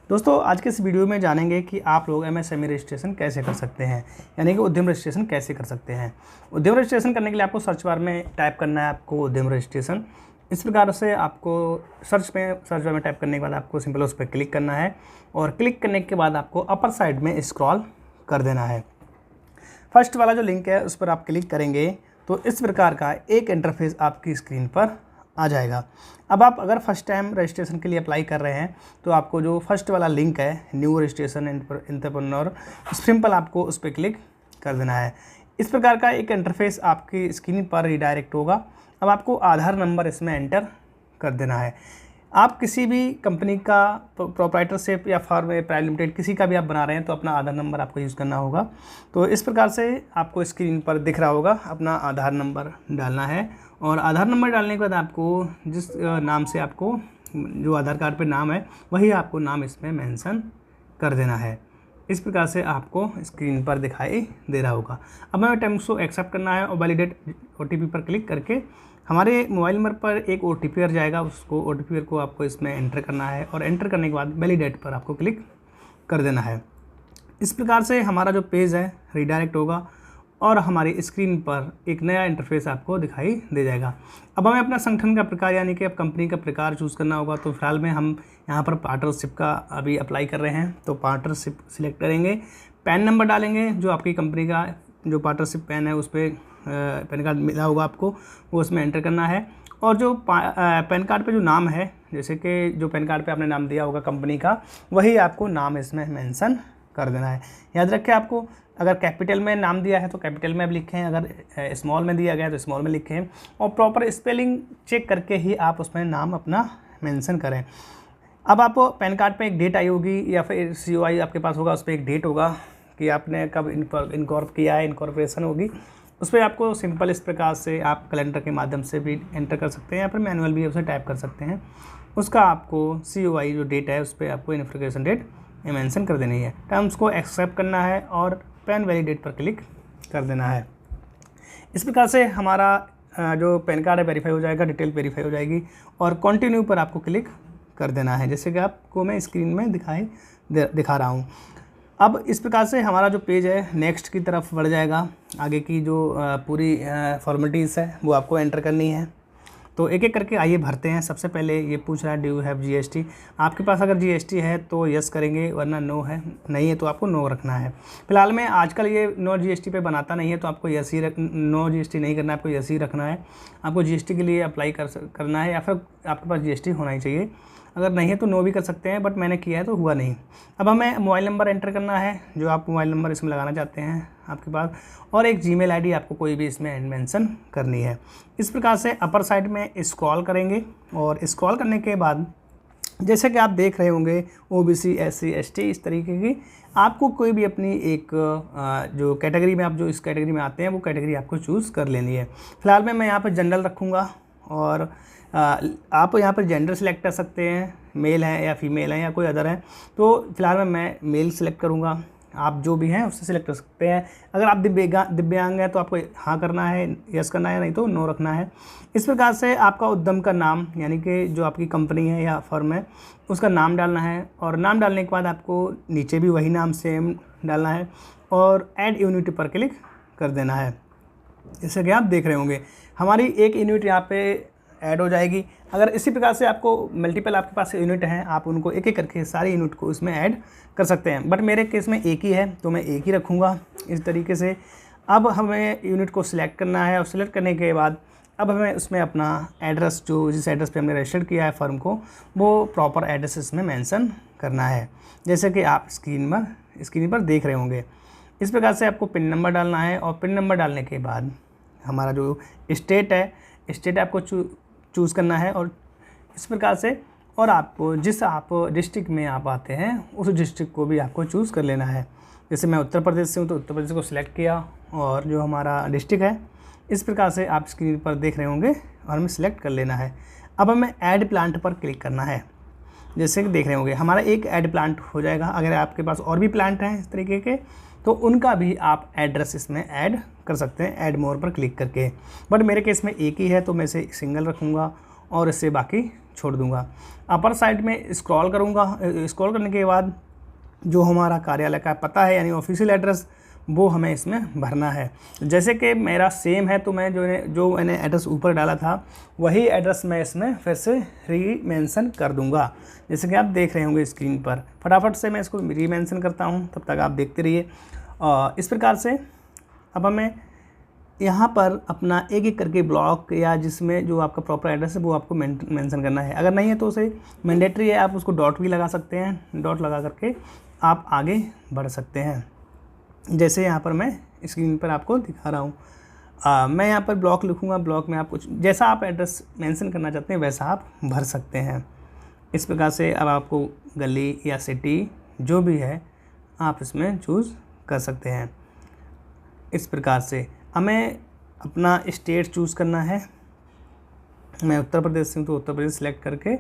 दोस्तों आज के इस वीडियो में जानेंगे कि आप लोग एमएसएमई रजिस्ट्रेशन कैसे कर सकते हैं, यानी कि उद्यम रजिस्ट्रेशन कैसे कर सकते हैं। उद्यम रजिस्ट्रेशन करने के लिए आपको सर्च बार में टाइप करना है आपको उद्यम रजिस्ट्रेशन। इस प्रकार से आपको सर्च बार में टाइप करने के बाद आपको सिंपल उस पर क्लिक करना है और क्लिक करने के बाद आपको अपर साइड में स्क्रॉल कर देना है। फर्स्ट वाला जो लिंक है उस पर आप क्लिक करेंगे तो इस प्रकार का एक इंटरफेस आपकी स्क्रीन पर आ जाएगा। अब आप अगर फर्स्ट टाइम रजिस्ट्रेशन के लिए अप्लाई कर रहे हैं तो आपको जो फर्स्ट वाला लिंक है न्यू रजिस्ट्रेशन एंटरप्रेन्योर, सिंपल आपको उस पर क्लिक कर देना है। इस प्रकार का एक इंटरफेस आपकी स्क्रीन पर रिडायरेक्ट होगा। अब आपको आधार नंबर इसमें एंटर कर देना है। आप किसी भी कंपनी का प्रोप्राइटरशिप या फर्म प्राइवेट लिमिटेड किसी का भी आप बना रहे हैं तो अपना आधार नंबर आपको यूज़ करना होगा। तो इस प्रकार से आपको स्क्रीन पर दिख रहा होगा, अपना आधार नंबर डालना है और आधार नंबर डालने के बाद आपको जिस नाम से आपको जो आधार कार्ड पे नाम है वही आपको नाम इसमें मेंशन कर देना है। इस प्रकार से आपको स्क्रीन पर दिखाई दे रहा होगा। अब हमें टर्म्स को एक्सेप्ट करना है और वैलिडेट ओटीपी पर क्लिक करके हमारे मोबाइल नंबर पर एक ओटीपी आ जाएगा, उसको ओटीपी को आपको इसमें एंटर करना है और एंटर करने के बाद वैलिडेट पर आपको क्लिक कर देना है। इस प्रकार से हमारा जो पेज है रिडायरेक्ट होगा और हमारी स्क्रीन पर एक नया इंटरफेस आपको दिखाई दे जाएगा। अब हमें अपना संगठन का प्रकार यानी कि अब कंपनी का प्रकार चूज़ करना होगा। तो फिलहाल में हम यहाँ पर पार्टनरशिप का अभी अप्लाई कर रहे हैं, तो पार्टनरशिप सिलेक्ट करेंगे। पैन नंबर डालेंगे, जो आपकी कंपनी का जो पार्टनरशिप पैन है उस पर पैन कार्ड मिला होगा आपको, वो उसमें एंटर करना है। और जो पैन कार्ड पे जो नाम है, जैसे कि जो पैन कार्ड पे आपने नाम दिया होगा कंपनी का, वही आपको नाम इसमें मेंशन कर देना है। याद रखें, आपको अगर कैपिटल में नाम दिया है तो कैपिटल में आप लिखें, अगर स्मॉल में दिया गया है तो स्मॉल में लिखें और प्रॉपर स्पेलिंग चेक करके ही आप उसमें नाम अपना मेंशन करें। अब आपको पैन कार्ड पे एक डेट आई होगी या फिर COI आपके पास होगा, उस पर एक डेट होगा कि आपने कब इनकॉर्प किया है, इनकॉर्पोरेशन होगी। उस पर आपको सिंपल इस प्रकार से आप कैलेंडर के माध्यम से भी एंटर कर सकते हैं या फिर मैनुअल भी उसे टाइप कर सकते हैं। उसका आपको COI जो डेट है उस पर आपको इन्फॉर्मेशन डेट मेंशन कर देनी है। टर्म्स को एक्सेप्ट करना है और पैन वैलिडेट पर क्लिक कर देना है। इस प्रकार से हमारा जो पैन कार्ड है वेरीफाई हो जाएगा, डिटेल वेरीफाई हो जाएगी और कंटिन्यू पर आपको क्लिक कर देना है, जैसे कि आपको मैं स्क्रीन में दिखा रहा हूँ। अब इस प्रकार से हमारा जो पेज है नेक्स्ट की तरफ बढ़ जाएगा। आगे की जो पूरी फॉर्मेलिटीज़ है वो आपको एंटर करनी है। तो एक एक करके आइए भरते हैं। सबसे पहले ये पूछ रहा है डू यू हैव GST। आपके पास अगर GST है तो यस करेंगे, वरना नो है, नहीं है तो आपको नो रखना है। फिलहाल में आजकल ये नो GST पे बनाता नहीं है तो आपको यस ही नो GST नहीं करना है, आपको यस ही रखना है। आपको GST के लिए अप्लाई करना है या फिर आपके पास GST होना ही चाहिए। अगर नहीं है तो नो भी कर सकते हैं, बट मैंने किया है तो हुआ नहीं। अब हमें मोबाइल नंबर एंटर करना है, जो आप मोबाइल नंबर इसमें लगाना चाहते हैं आपके पास, और एक जीमेल आईडी आपको कोई भी इसमें मेंशन करनी है। इस प्रकार से अपर साइड में स्क्रॉल करेंगे और स्क्रॉल करने के बाद जैसे कि आप देख रहे होंगे OBC SC ST इस तरीके की आपको कोई भी अपनी एक जो कैटेगरी में आप जो इस कैटेगरी में आते हैं वो कैटेगरी आपको चूज़ कर लेनी है। फिलहाल में मैं यहाँ पर जनरल रखूँगा और आप यहाँ पर जेंडर सेलेक्ट कर सकते हैं, मेल है या फीमेल है या कोई अदर है। तो फिलहाल में मैं मेल सेलेक्ट करूँगा, आप जो भी हैं उससे सिलेक्ट कर सकते हैं। अगर आप दिव्यांग हैं तो आपको हाँ करना है, यस करना है, नहीं तो नो रखना है। इस प्रकार से आपका उद्यम का नाम यानी कि जो आपकी कंपनी है या फर्म है उसका नाम डालना है और नाम डालने के बाद आपको नीचे भी वही नाम सेम डालना है और ऐड यूनिट पर क्लिक कर देना है। जैसे कि आप देख रहे होंगे हमारी एक यूनिट यहाँ पे ऐड हो जाएगी। अगर इसी प्रकार से आपको मल्टीपल आपके पास यूनिट हैं, आप उनको एक एक करके सारी यूनिट को इसमें ऐड कर सकते हैं, बट मेरे केस में एक ही है तो मैं एक ही रखूँगा इस तरीके से। अब हमें यूनिट को सिलेक्ट करना है और सिलेक्ट करने के बाद अब हमें उसमें अपना एड्रेस, जो जिस एड्रेस पे हमने रजिस्टर्ड किया है फर्म को, वो प्रॉपर एड्रेस इसमें मेंशन करना है, जैसे कि आप स्क्रीन पर देख रहे होंगे। इस प्रकार से आपको पिन नंबर डालना है और पिन नंबर डालने के बाद हमारा जो स्टेट है, स्टेट आपको चूज़ करना है और इस प्रकार से, और आपको जिस आप डिस्ट्रिक्ट में आप आते हैं उस डिस्ट्रिक्ट को भी आपको चूज़ कर लेना है। जैसे मैं उत्तर प्रदेश से हूँ तो उत्तर प्रदेश को सिलेक्ट किया और जो हमारा डिस्ट्रिक्ट है इस प्रकार से आप स्क्रीन पर देख रहे होंगे और हमें सिलेक्ट कर लेना है। अब हमें ऐड प्लांट पर क्लिक करना है, जैसे कि देख रहे होंगे हमारा एक ऐड प्लांट हो जाएगा। अगर आपके पास और भी प्लांट हैं इस तरीके के तो उनका भी आप एड्रेस इसमें ऐड कर सकते हैं ऐड मोर पर क्लिक करके, बट मेरे केस में एक ही है तो मैं इसे सिंगल रखूँगा और इससे बाकी छोड़ दूंगा। अपर साइड में स्क्रॉल करूंगा, स्क्रॉल करने के बाद जो हमारा कार्यालय का पता है यानी ऑफिशियल एड्रेस वो हमें इसमें भरना है। जैसे कि मेरा सेम है तो मैं जो मैंने एड्रेस ऊपर डाला था वही एड्रेस मैं इसमें फिर से री मेंशन कर दूंगा, जैसे कि आप देख रहे होंगे स्क्रीन पर। फटाफट से मैं इसको री मेंशन करता हूं, तब तक आप देखते रहिए। इस प्रकार से अब हमें यहाँ पर अपना एक एक करके ब्लॉक या जिसमें जो आपका प्रॉपर एड्रेस है वो आपको मेंशन करना है। अगर नहीं है तो उसे मैंडेटरी है, आप उसको डॉट भी लगा सकते हैं, डॉट लगा करके आप आगे बढ़ सकते हैं। जैसे यहाँ पर मैं स्क्रीन पर आपको दिखा रहा हूँ। मैं यहाँ पर ब्लॉक लिखूँगा, ब्लॉक में आप कुछ जैसा आप एड्रेस मेंशन करना चाहते हैं वैसा आप भर सकते हैं। इस प्रकार से अब आपको गली या सिटी जो भी है आप इसमें चूज़ कर सकते हैं। इस प्रकार से हमें अपना स्टेट चूज़ करना है। मैं उत्तर प्रदेश से हूँ तो उत्तर प्रदेश सेलेक्ट करके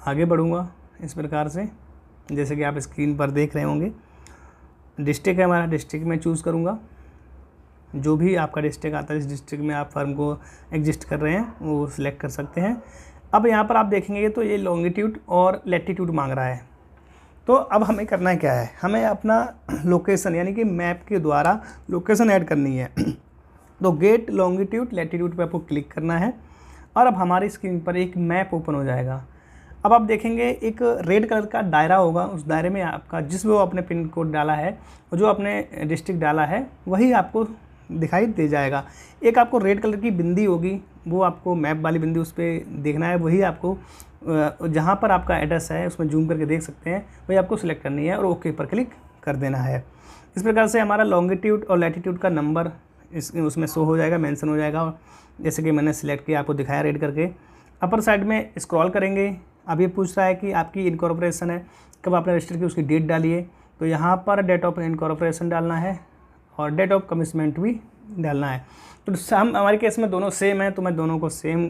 आगे बढ़ूँगा इस प्रकार से, जैसे कि आप स्क्रीन पर देख रहे होंगे। डिस्ट्रिक्ट है हमारा, डिस्ट्रिक्ट में चूज़ करूँगा। जो भी आपका डिस्ट्रिक्ट आता है इस डिस्ट्रिक्ट में आप फर्म को एग्जिस्ट कर रहे हैं वो सिलेक्ट कर सकते हैं। अब यहाँ पर आप देखेंगे तो ये लॉन्गिट्यूड और लैटिट्यूड मांग रहा है। तो अब हमें करना क्या है, हमें अपना लोकेशन यानी कि मैप के द्वारा लोकेशन ऐड करनी है। तो गेट लॉन्गिट्यूड लैटिट्यूड पे आपको क्लिक करना है और अब हमारी स्क्रीन पर एक मैप ओपन हो जाएगा। अब आप देखेंगे एक रेड कलर का दायरा होगा, उस दायरे में आपका जिस वो आपने पिन कोड डाला है और जो आपने डिस्ट्रिक्ट डाला है वही आपको दिखाई दे जाएगा। एक आपको रेड कलर की बिंदी होगी, वो आपको मैप वाली बिंदी उस पर देखना है, वही आपको जहाँ पर आपका एड्रेस है उसमें जूम करके देख सकते हैं, वही आपको सिलेक्ट करनी है और ओके पर क्लिक कर देना है। इस प्रकार से हमारा लॉन्गिट्यूड और लैटिट्यूड का नंबर उसमें शो हो जाएगा, मेंशन हो जाएगा। जैसे कि मैंने सिलेक्ट किया, आपको दिखाया रेड करके। अपर साइड में स्क्रॉल करेंगे, अब ये पूछ रहा है कि आपकी इनकॉर्पोरेशन है, कब आपने रजिस्टर की उसकी डेट डालिए। तो यहाँ पर डेट ऑफ इनकॉर्पोरेशन डालना है और डेट ऑफ कमिटमेंट भी डालना है। तो हम हमारे केस में दोनों सेम है तो मैं दोनों को सेम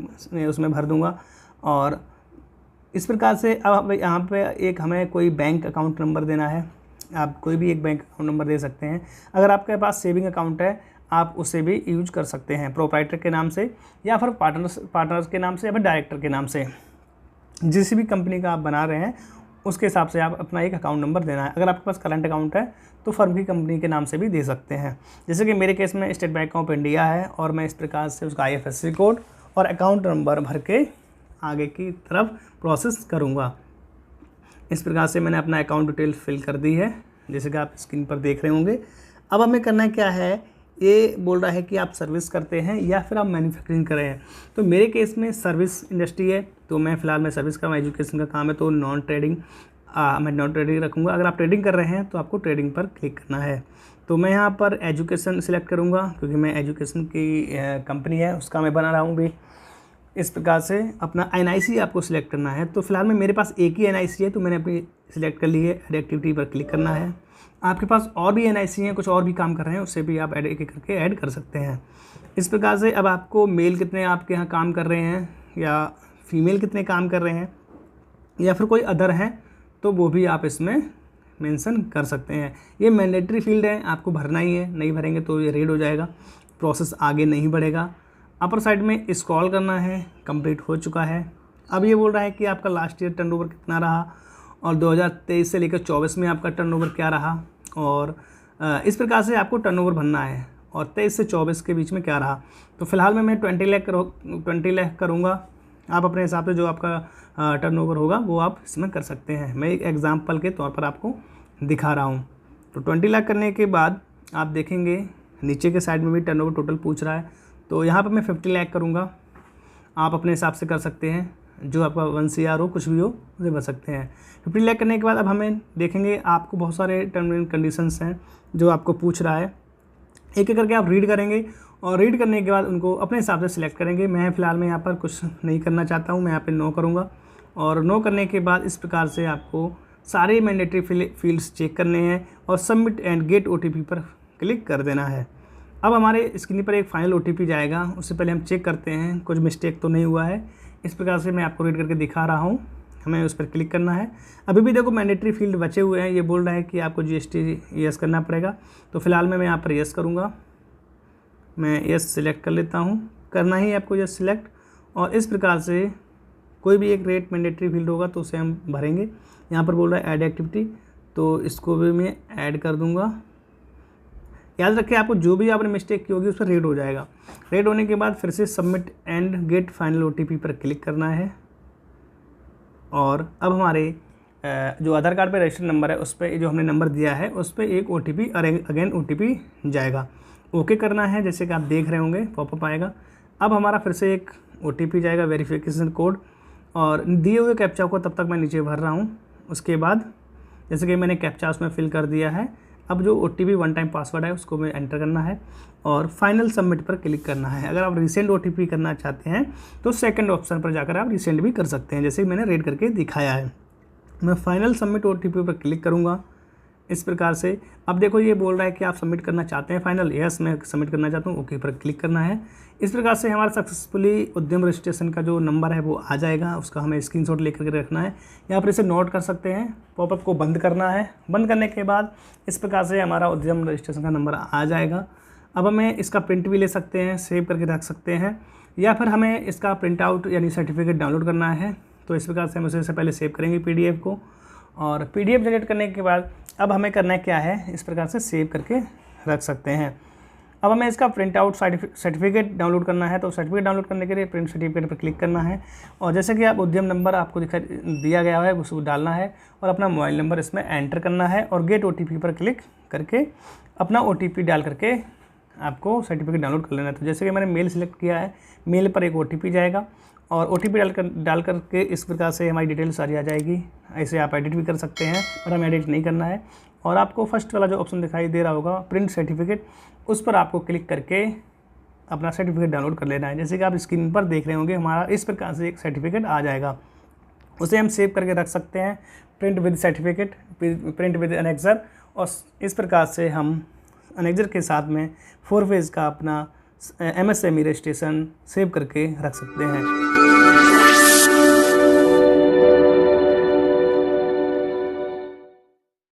उसमें भर दूँगा। और इस प्रकार से अब यहाँ पे एक हमें कोई बैंक अकाउंट नंबर देना है, आप कोई भी एक बैंक अकाउंट नंबर दे सकते हैं। अगर आपके पास सेविंग अकाउंट है आप उसे भी यूज कर सकते हैं, प्रोप्राइटर के नाम से या फिर पार्टनर्स के नाम से या फिर डायरेक्टर के नाम से, जिस भी कंपनी का आप बना रहे हैं उसके हिसाब से आप अपना एक अकाउंट नंबर देना है। अगर आपके पास करंट अकाउंट है तो फर्म की कंपनी के नाम से भी दे सकते हैं। जैसे कि मेरे केस में स्टेट बैंक ऑफ इंडिया है और मैं इस प्रकार से उसका IFSC कोड और अकाउंट नंबर भर के आगे की तरफ प्रोसेस करूँगा। इस प्रकार से मैंने अपना अकाउंट डिटेल फिल कर दी है, जैसे कि आप स्क्रीन पर देख रहे होंगे। अब हमें करना क्या है, ये बोल रहा है कि आप सर्विस करते हैं या फिर आप मैन्युफैक्चरिंग कर रहे हैं। तो मेरे केस में सर्विस इंडस्ट्री है तो मैं फ़िलहाल मैं सर्विस कर रहा हूँ, एजुकेशन का काम है तो नॉन ट्रेडिंग मैं नॉन ट्रेडिंग रखूँगा। अगर आप ट्रेडिंग कर रहे हैं तो आपको ट्रेडिंग पर क्लिक करना है। तो मैं यहाँ पर एजुकेशन सिलेक्ट करूँगा क्योंकि मैं एजुकेशन की कंपनी है उसका मैं बना रहा हूँ भी। इस प्रकार से अपना NIC आपको सिलेक्ट करना है। तो फिलहाल में मेरे पास एक ही NIC है तो मैंने अपनी सिलेक्ट कर ली है। ऐड एक्टिविटी पर क्लिक करना है। आपके पास और भी NIC हैं, कुछ और भी काम कर रहे हैं, उससे भी आप ऐड एक एक करके ऐड कर सकते हैं। इस प्रकार से अब आपको मेल कितने आपके यहाँ काम कर रहे हैं या फीमेल कितने काम कर रहे हैं या फिर कोई अदर हैं तो वो भी आप इसमें मेंशन कर सकते हैं। ये मैंडेटरी फील्ड है, आपको भरना ही है, नहीं भरेंगे तो ये रेड हो जाएगा, प्रोसेस आगे नहीं बढ़ेगा। अपर साइड में स्क्रॉल करना है, कंप्लीट हो चुका है। अब ये बोल रहा है कि आपका लास्ट ईयर टर्नओवर कितना रहा और 2023 से लेकर 24 में आपका टर्नओवर क्या रहा, और इस प्रकार से आपको टर्नओवर भरना है और 23 से 24 के बीच में क्या रहा। तो फिलहाल में मैं 20 लाख करूँगा। आप अपने हिसाब से जो आपका टर्नओवर होगा वो आप इसमें कर सकते हैं। मैं एक एग्जांपल के तौर पर आपको दिखा रहा हूँ। तो 20 लाख करने के बाद आप देखेंगे नीचे के साइड में भी टर्नओवर टोटल पूछ रहा है, तो यहाँ पर मैं 50 लाख करूँगा। आप अपने हिसाब से कर सकते हैं, जो आपका 1 CR हो कुछ भी हो उसे भर सकते हैं। 50 लाख करने के बाद अब हमें देखेंगे आपको बहुत सारे टर्म एंड कंडीशंस हैं जो आपको पूछ रहा है, एक एक करके आप रीड करेंगे और रीड करने के बाद उनको अपने हिसाब से सिलेक्ट करेंगे। मैं फ़िलहाल में यहाँ पर कुछ नहीं करना चाहता हूँ, मैं यहाँ पे नो करूँगा और नो करने के बाद इस प्रकार से आपको सारे मैंडेटरी फील्ड्स चेक करने हैं और सबमिट एंड गेट OTP पर क्लिक कर देना है। अब हमारे स्क्रीन पर एक फाइनल OTP जाएगा, उससे पहले हम चेक करते हैं कुछ मिस्टेक तो नहीं हुआ है। इस प्रकार से मैं आपको रीड करके दिखा रहा हूँ, हमें उस पर क्लिक करना है। अभी भी देखो मैंडेटरी फील्ड बचे हुए हैं, ये बोल रहा है कि आपको GST यस करना पड़ेगा। तो फिलहाल मैं यहाँ पर यस करूँगा, मैं यस सिलेक्ट कर लेता हूँ। करना ही आपको यस सिलेक्ट और इस प्रकार से कोई भी एक रेट मैंडेटरी फील्ड होगा तो उसे हम भरेंगे। यहाँ पर बोल रहा है ऐड एक्टिविटी, तो इसको भी मैं ऐड कर दूँगा। याद रखिए आपको जो भी आपने मिस्टेक की होगी उस पर रेड हो जाएगा। रेड होने के बाद फिर से submit and get final OTP पर क्लिक करना है और अब हमारे जो आधार कार्ड पे रजिस्टर्ड नंबर है उस पर जो हमने नंबर दिया है उस पर एक OTP अगेन OTP जाएगा। ओके करना है, जैसे कि आप देख रहे होंगे पॉपअप आएगा। अब हमारा फिर से एक OTP जाएगा वेरिफिकेशन कोड, और दिए हुए कैप्चा को तब तक मैं नीचे भर रहा हूँ। उसके बाद जैसे कि मैंने कैप्चा उसमें फिल कर दिया है, अब जो OTP वन टाइम पासवर्ड है उसको मैं एंटर करना है और फाइनल सबमिट पर क्लिक करना है। अगर आप रिसेंट OTP करना चाहते हैं तो सेकंड ऑप्शन पर जाकर आप रिसेंट भी कर सकते हैं, जैसे मैंने रेड करके दिखाया है। मैं फाइनल सबमिट OTP पर क्लिक करूँगा इस प्रकार से। अब देखो ये बोल रहा है कि आप सबमिट करना चाहते हैं फाइनल, यस मैं सबमिट करना चाहता हूँ, ओके पर क्लिक करना है। इस प्रकार से हमारा सक्सेसफुली उद्यम रजिस्ट्रेशन का जो नंबर है वो आ जाएगा, उसका हमें स्क्रीनशॉट लेकर के रखना है। यहाँ पर इसे नोट कर सकते हैं। पॉपअप को बंद करना है। बंद करने के बाद इस प्रकार से हमारा उद्यम रजिस्ट्रेशन का नंबर आ जाएगा। अब हमें इसका प्रिंट भी ले सकते हैं, सेव करके रख सकते हैं, या फिर हमें इसका प्रिंट आउट यानी सर्टिफिकेट डाउनलोड करना है। तो इस प्रकार से हम उसे पहले सेव करेंगे PDF को, और PDF जनरेट करने के बाद अब हमें करना क्या है, इस प्रकार से सेव करके रख सकते हैं। अब हमें इसका प्रिंट आउट सर्टिफिकेट डाउनलोड करना है, तो सर्टिफिकेट डाउनलोड करने के लिए प्रिंट सर्टिफिकेट पर क्लिक करना है, और जैसे कि आप उद्यम नंबर आपको दिया गया है उसको डालना है और अपना मोबाइल नंबर इसमें एंटर करना है और गेट OTP पर क्लिक करके अपना OTP डाल करके आपको सर्टिफिकेट डाउनलोड कर लेना है। तो जैसे कि मैंने मेल सेलेक्ट किया है, मेल पर एक OTP जाएगा और OTP डाल करके इस प्रकार से हमारी डिटेल सारी आ जाएगी। ऐसे आप एडिट भी कर सकते हैं, पर हमें एडिट नहीं करना है। और आपको फर्स्ट वाला जो ऑप्शन दिखाई दे रहा होगा प्रिंट सर्टिफिकेट, उस पर आपको क्लिक करके अपना सर्टिफिकेट डाउनलोड कर लेना है। जैसे कि आप स्क्रीन पर देख रहे होंगे हमारा इस प्रकार से एक सर्टिफिकेट आ जाएगा। उसे हम सेव करके रख सकते हैं, print with certificate, print with annexure, और इस प्रकार से हम एनेक्सर के साथ में 4 पेज का अपना MSME रजिस्ट्रेशन सेव करके रख सकते हैं।